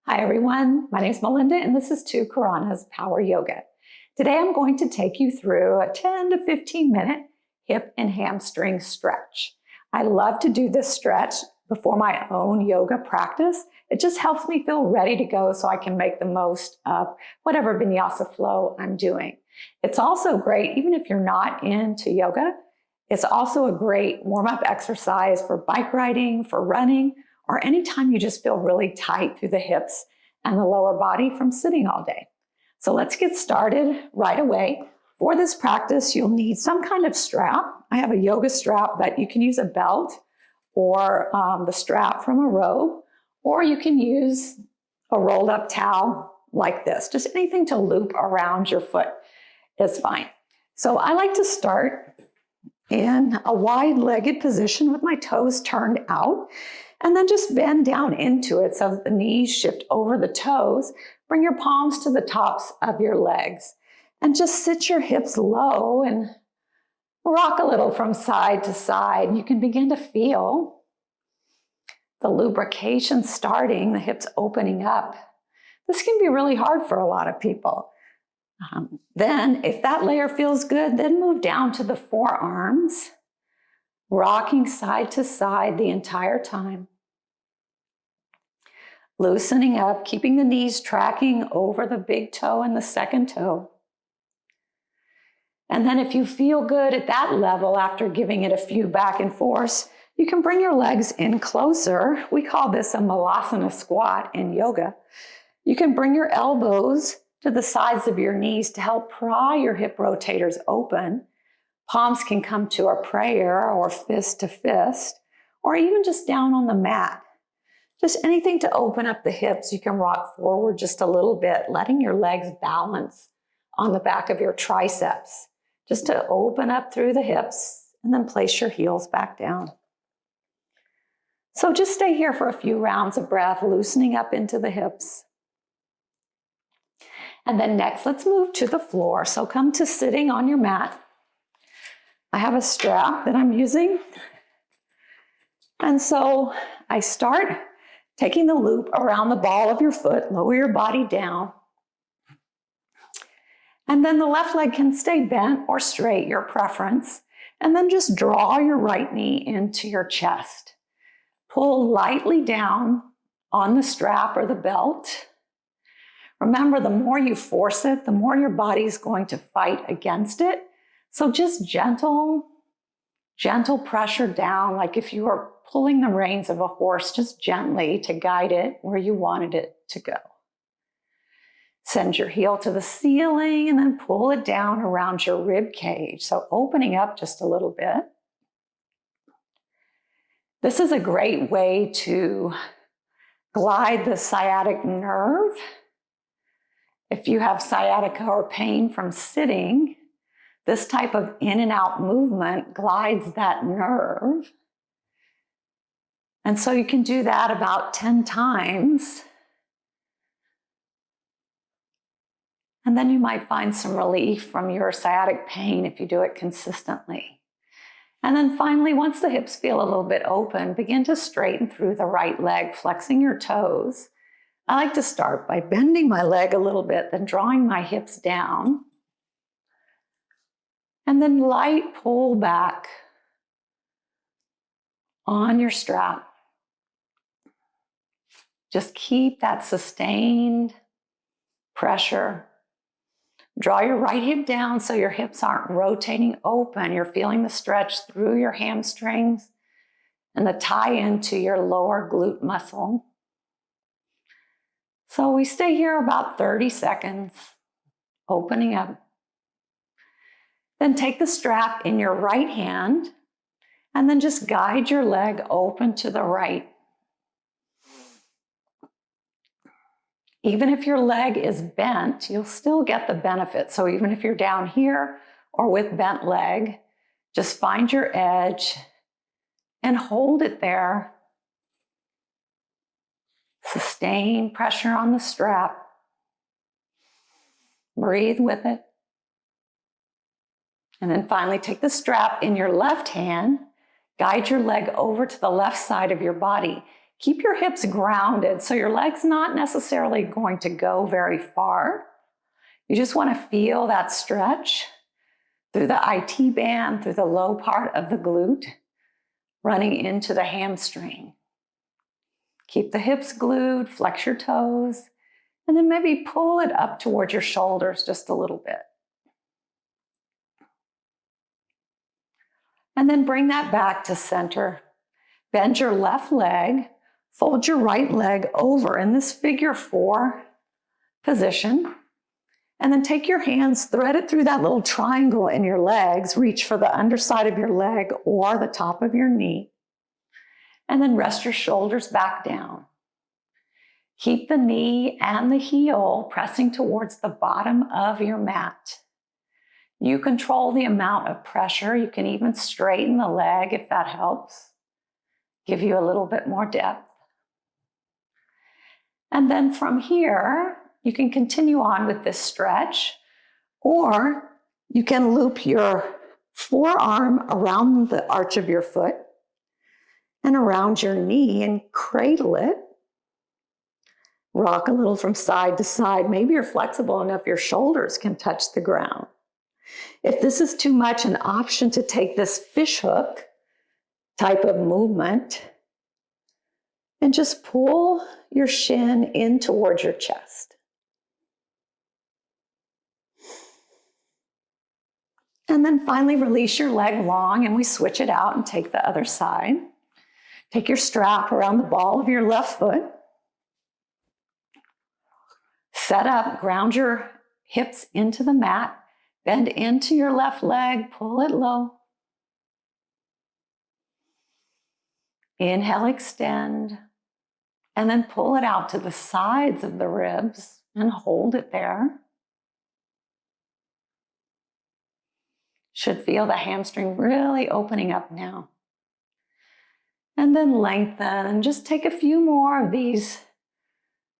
Hi everyone, my name is Melinda and this is 2 Karanas Power Yoga. Today I'm going to take you through a 10 to 15 minute hip and hamstring stretch. I love to do this stretch before my own yoga practice. It just helps me feel ready to go so I can make the most of whatever vinyasa flow I'm doing. It's also great, even if you're not into yoga, it's also a great warm-up exercise for bike riding, for running, or anytime you just feel really tight through the hips and the lower body from sitting all day. So let's get started right away. For this practice, you'll need some kind of strap. I have a yoga strap, but you can use a belt or the strap from a robe, or you can use a rolled up towel like this. Just anything to loop around your foot is fine. So I like to start in a wide-legged position with my toes turned out, and then just bend down into it so that the knees shift over the toes. Bring your palms to the tops of your legs and just sit your hips low and rock a little from side to side. You can begin to feel the lubrication starting, the hips opening up. This can be really hard for a lot of people. Then, if that layer feels good, then move down to the forearms, rocking side to side the entire time. Loosening up, keeping the knees tracking over the big toe and the second toe. And then if you feel good at that level after giving it a few back and forths, you can bring your legs in closer. We call this a malasana squat in yoga. You can bring your elbows to the sides of your knees to help pry your hip rotators open. Palms can come to a prayer or fist to fist, or even just down on the mat. Just anything to open up the hips. You can rock forward just a little bit, letting your legs balance on the back of your triceps, just to open up through the hips, and then place your heels back down. So just stay here for a few rounds of breath, loosening up into the hips. And then next, let's move to the floor. So come to sitting on your mat. I have a strap that I'm using. And so I start taking the loop around the ball of your foot, lower your body down. And then the left leg can stay bent or straight, your preference. And then just draw your right knee into your chest. Pull lightly down on the strap or the belt. Remember, the more you force it, the more your body's going to fight against it. So just gentle pressure down, like if you were pulling the reins of a horse, just gently to guide it where you wanted it to go. Send your heel to the ceiling and then pull it down around your rib cage. So opening up just a little bit. This is a great way to glide the sciatic nerve. If you have sciatica or pain from sitting, this type of in and out movement glides that nerve. And so you can do that about 10 times. And then you might find some relief from your sciatic pain if you do it consistently. And then finally, once the hips feel a little bit open, begin to straighten through the right leg, flexing your toes. I like to start by bending my leg a little bit, then drawing my hips down. And then light pull back on your strap. Just keep that sustained pressure. Draw your right hip down so your hips aren't rotating open. You're feeling the stretch through your hamstrings and the tie into your lower glute muscle. So we stay here about 30 seconds, opening up. Then take the strap in your right hand and then just guide your leg open to the right. Even if your leg is bent, you'll still get the benefit. So even if you're down here or with bent leg, just find your edge and hold it there. Sustain pressure on the strap. Breathe with it. And then finally take the strap in your left hand, guide your leg over to the left side of your body. Keep your hips grounded so your leg's not necessarily going to go very far. You just want to feel that stretch through the IT band, through the low part of the glute, running into the hamstring. Keep the hips glued, flex your toes, and then maybe pull it up towards your shoulders just a little bit. And then bring that back to center. Bend your left leg, fold your right leg over in this figure 4 position. And then take your hands, thread it through that little triangle in your legs, reach for the underside of your leg or the top of your knee. And then rest your shoulders back down. Keep the knee and the heel pressing towards the bottom of your mat. You control the amount of pressure. You can even straighten the leg if that helps. Give you a little bit more depth. And then from here, you can continue on with this stretch, or you can loop your forearm around the arch of your foot and around your knee and cradle it. Rock a little from side to side. Maybe you're flexible enough your shoulders can touch the ground. If this is too much, an option to take this fishhook type of movement and just pull your shin in towards your chest. And then finally release your leg long and we switch it out and take the other side. Take your strap around the ball of your left foot. Set up, ground your hips into the mat. Bend into your left leg, pull it low. Inhale, extend, and then pull it out to the sides of the ribs and hold it there. Should feel the hamstring really opening up now. And then lengthen and just take a few more of these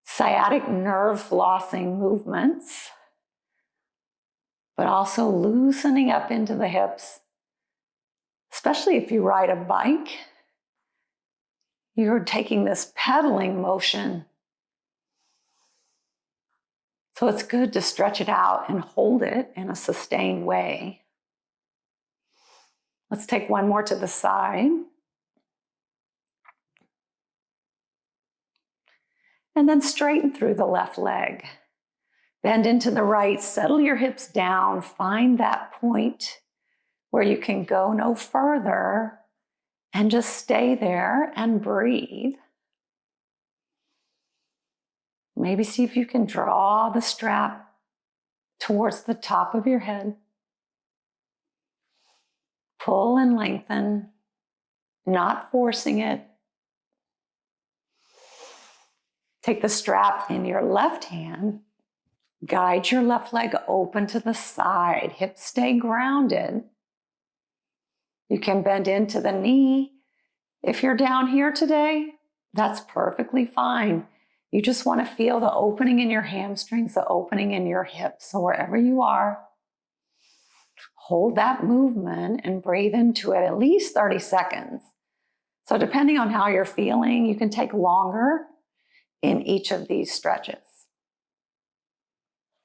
sciatic nerve flossing movements, but also loosening up into the hips, especially if you ride a bike. You're taking this pedaling motion. So it's good to stretch it out and hold it in a sustained way. Let's take one more to the side. And then straighten through the left leg. Bend into the right, settle your hips down, find that point where you can go no further and just stay there and breathe. Maybe see if you can draw the strap towards the top of your head. Pull and lengthen, not forcing it. Take the strap in your left hand. Guide your left leg open to the side. Hips stay grounded. You can bend into the knee. If you're down here today, that's perfectly fine. You just want to feel the opening in your hamstrings, the opening in your hips. So wherever you are, hold that movement and breathe into it at least 30 seconds. So depending on how you're feeling, you can take longer in each of these stretches.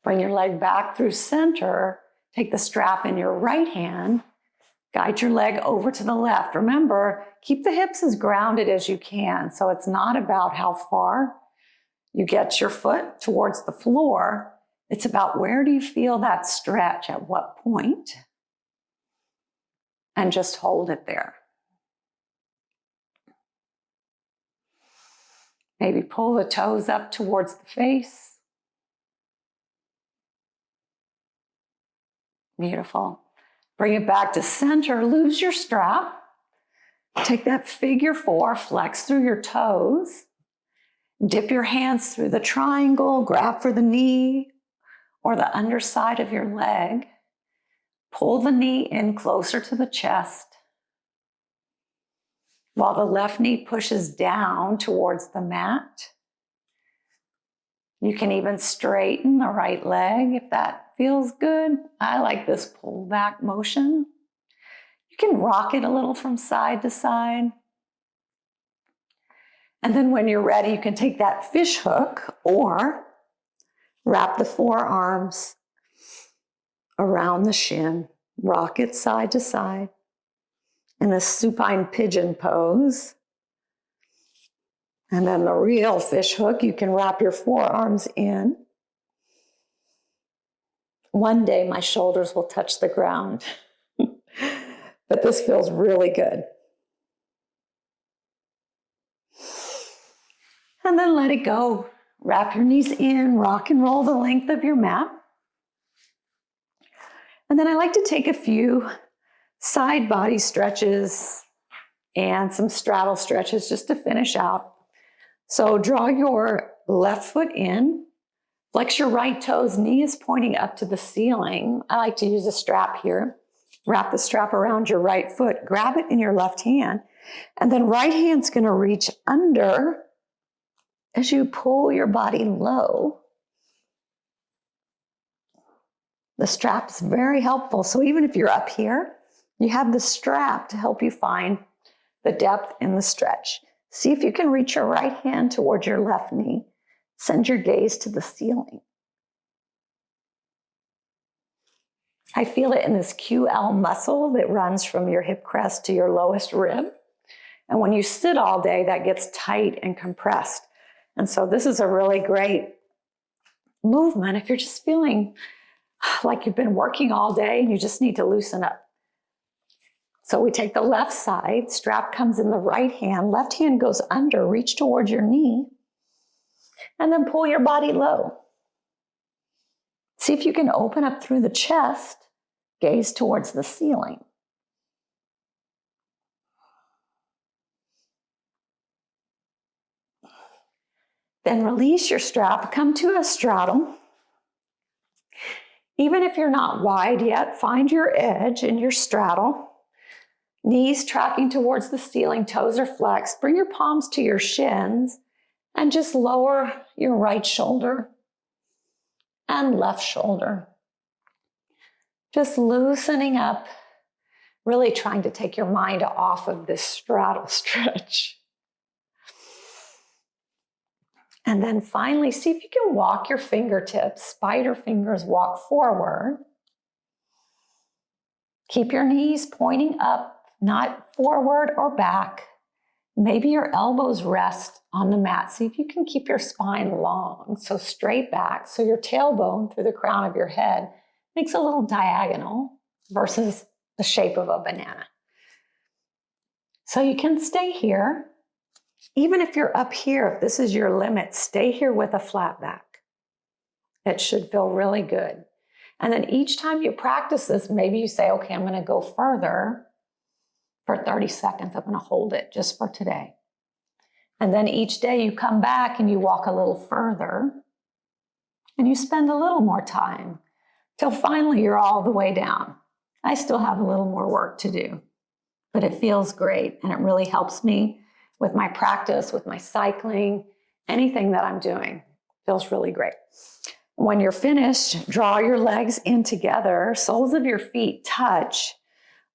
Bring your leg back through center. Take the strap in your right hand. Guide your leg over to the left. Remember, keep the hips as grounded as you can. So it's not about how far you get your foot towards the floor. It's about where do you feel that stretch, at what point, and just hold it there. Maybe pull the toes up towards the face. Beautiful. Bring it back to center. Lose your strap. Take that figure 4, flex through your toes. Dip your hands through the triangle, grab for the knee or the underside of your leg. Pull the knee in closer to the chest while the left knee pushes down towards the mat. You can even straighten the right leg if that feels good. I like this pull back motion. You can rock it a little from side to side. And then when you're ready, you can take that fish hook or wrap the forearms around the shin, rock it side to side in a supine pigeon pose. And then the real fish hook, you can wrap your forearms in. One day my shoulders will touch the ground, but this feels really good. And then let it go. Wrap your knees in, rock and roll the length of your mat. And then I like to take a few side body stretches and some straddle stretches just to finish out. So draw your left foot in, flex your right toes, knee is pointing up to the ceiling. I like to use a strap here. Wrap the strap around your right foot, grab it in your left hand, and then right hand's gonna reach under as you pull your body low. The strap's very helpful. So even if you're up here, you have the strap to help you find the depth in the stretch. See if you can reach your right hand towards your left knee. Send your gaze to the ceiling. I feel it in this QL muscle that runs from your hip crest to your lowest rib. And when you sit all day, that gets tight and compressed. And so this is a really great movement if you're just feeling like you've been working all day and you just need to loosen up. So we take the left side, strap comes in the right hand, left hand goes under, reach towards your knee, and then pull your body low. See if you can open up through the chest, gaze towards the ceiling. Then release your strap, come to a straddle. Even if you're not wide yet, find your edge in your straddle. Knees tracking towards the ceiling, toes are flexed. Bring your palms to your shins and just lower your right shoulder and left shoulder. Just loosening up, really trying to take your mind off of this straddle stretch. And then finally, see if you can walk your fingertips, spider fingers, walk forward. Keep your knees pointing up, not forward or back. Maybe your elbows rest on the mat. See if you can keep your spine long, so straight back, so your tailbone through the crown of your head makes a little diagonal versus the shape of a banana. So you can stay here. Even if you're up here, if this is your limit, stay here with a flat back. It should feel really good. And then each time you practice this, maybe you say, okay, I'm going to go further for 30 seconds. I'm going to hold it just for today. And then each day you come back and you walk a little further and you spend a little more time till finally you're all the way down. I still have a little more work to do, but it feels great. And it really helps me with my practice, with my cycling, anything that I'm doing feels really great. When you're finished, draw your legs in together, soles of your feet touch,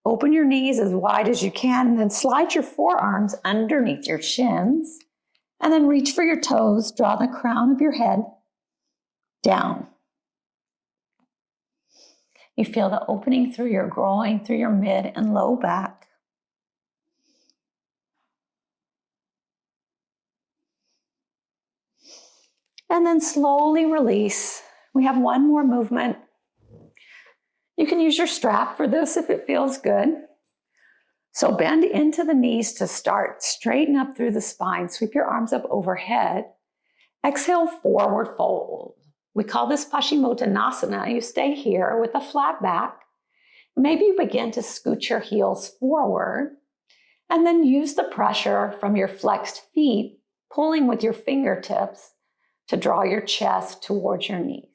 open your knees as wide as you can, and then slide your forearms underneath your shins, and then reach for your toes, draw the crown of your head down. You feel the opening through your groin, through your mid and low back. And then slowly release. We have one more movement. You can use your strap for this if it feels good. So bend into the knees to start. Straighten up through the spine. Sweep your arms up overhead. Exhale, forward fold. We call this Paschimottanasana. You stay here with a flat back. Maybe you begin to scoot your heels forward and then use the pressure from your flexed feet, pulling with your fingertips to draw your chest towards your knees.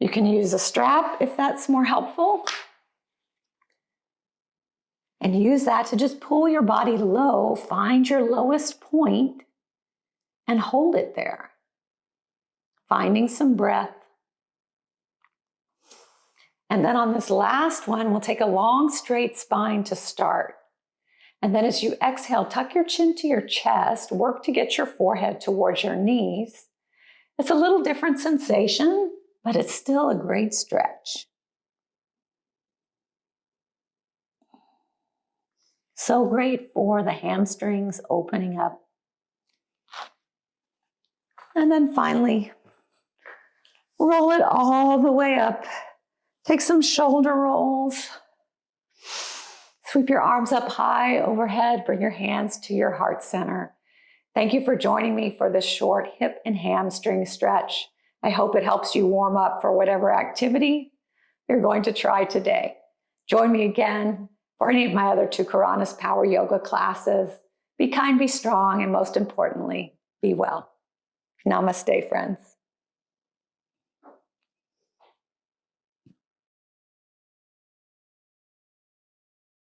You can use a strap if that's more helpful. And use that to just pull your body low, find your lowest point, and hold it there. Finding some breath. And then on this last one, we'll take a long straight spine to start. And then as you exhale, tuck your chin to your chest, work to get your forehead towards your knees. It's a little different sensation, but it's still a great stretch. So great for the hamstrings opening up. And then finally, roll it all the way up. Take some shoulder rolls. Sweep your arms up high overhead. Bring your hands to your heart center. Thank you for joining me for this short hip and hamstring stretch. I hope it helps you warm up for whatever activity you're going to try today. Join me again for any of my other 2 Karanas Power Yoga classes. Be kind, be strong, and most importantly, be well. Namaste, friends.